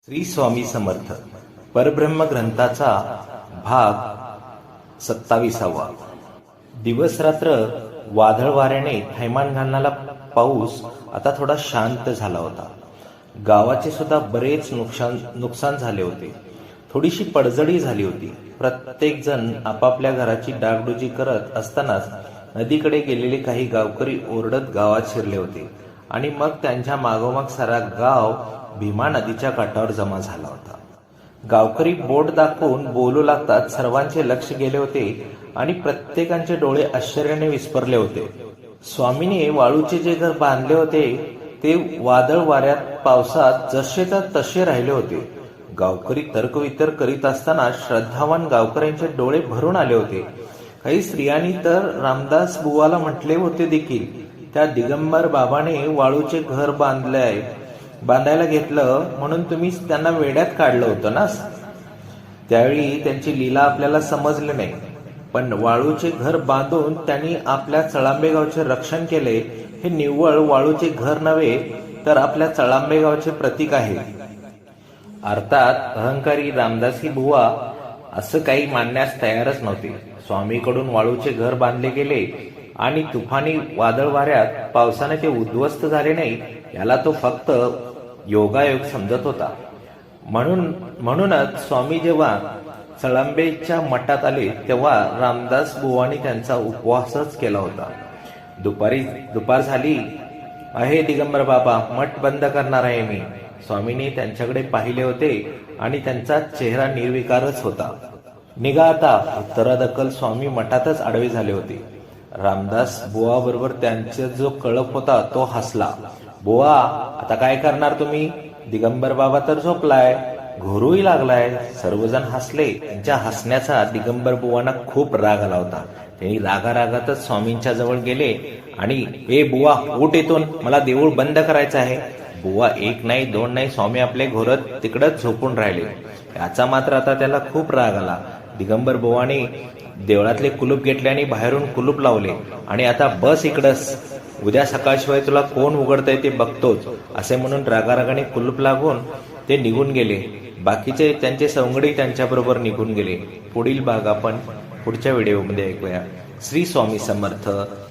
श्री स्वामी समर्थ परब्रह्म ग्रंथाचा भाग 27वा। दिवस रात्र वादळ वाऱ्याने थैमान घालणारा पाऊस आता थोडा शांत झाला होता। गावाचे सुद्धा बरेच नुकसान झाले होते। थोडीशी पडझडी झाली होती। प्रत्येक जण आपापल्या घराची डागडुजी करत असतानाच नदीकडे गेलेले काही गावकरी ओरडत गावात शिरले होते आणि मग त्यांच्या मागोमाग सारा गाव भीमा नदीच्या काठावर जमा झाला होता। गावकरी बोट दाखवून बोलू लागतात सर्वांचे लक्ष गेले होते आणि प्रत्येकाचे डोळे आश्चर्याने विस्फरले होते। स्वामीने वाळूचे जे घर बांधले होते ते वादळ वाऱ्यात पावसात जसे तर तसे राहिले होते। गावकरी तर्कवितर्क करीत असताना श्रद्धावान गावकऱ्यांचे डोळे भरून आले होते। काही स्त्रियांनी तर रामदास बुवाला म्हटले होते देखील, त्या दिगंबर बाबाने वाळूचे घर बांधायला घेतलं म्हणून तुम्ही त्यांना वेड्यात काढलं होतं ना। त्यावेळी त्यांची लीला आपल्याला समजली नाही, पण वाळूचे घर बांधून त्यांनी आपल्या चळांबे गावचे रक्षण केले हे निव्वळ वाळूचे घर नव्हे तर आपल्या चळांबे गावचे प्रतीक आहे। अर्थात अहंकारी रामदासी बुवा असं काही मानण्यास तयारच नव्हते। स्वामीकडून वाळूचे घर बांधले गेले आणि तुफानी वादळ वाऱ्यात पावसाने ते उद्ध्वस्त झाले नाही, याला तो फक्त योगायोग समजत होता। म्हणूनच स्वामी जेव्हा चळंबेच्या मठात आले तेव्हा रामदास बुवानी त्यांचा उपवासच केला होता। दुपार झाली आहे दिगंबर बाबा, मठ बंद करणार आहे मी। स्वामीने त्यांच्याकडे पाहिले होते आणि त्यांचा चेहरा निर्विकारच होता। निघा आता, उत्तरादखल स्वामी मठातच आडवे झाले होते। रामदास बुवा बरोबर त्यांचा जो कळप होता तो हसला। बुवा, आता काय करणार तुम्ही? दिगंबर बाबा तर झोपलाय, घोरूही लागलाय। सर्वजण हसले। त्यांच्या हसण्याचा दिगंबर बुवांना खूप राग आला होता। त्यांनी रागारागातच स्वामींच्या जवळ गेले आणि ए बुवा, उठ येतून, मला देऊळ बंद करायचं आहे। बुवा एक नाही दोन नाही, स्वामी आपले घोरत तिकडच झोपून राहिले। याचा मात्र आता त्याला खूप राग आला। दिगंबर बुवाने देवळातले कुलूप घेतले आणि बाहेरून कुलूप लावले आणि आता बस इकडच, उद्या सकाळशिवाय तुला कोण उघडतंय ते बघतोच, असे म्हणून रागारागाने कुलूप लागून ते निघून गेले। बाकीचे त्यांचे सवंगडी त्यांच्याबरोबर निघून गेले। पुढील भाग आपण पुढच्या व्हिडिओमध्ये ऐकूया। श्री स्वामी समर्थ।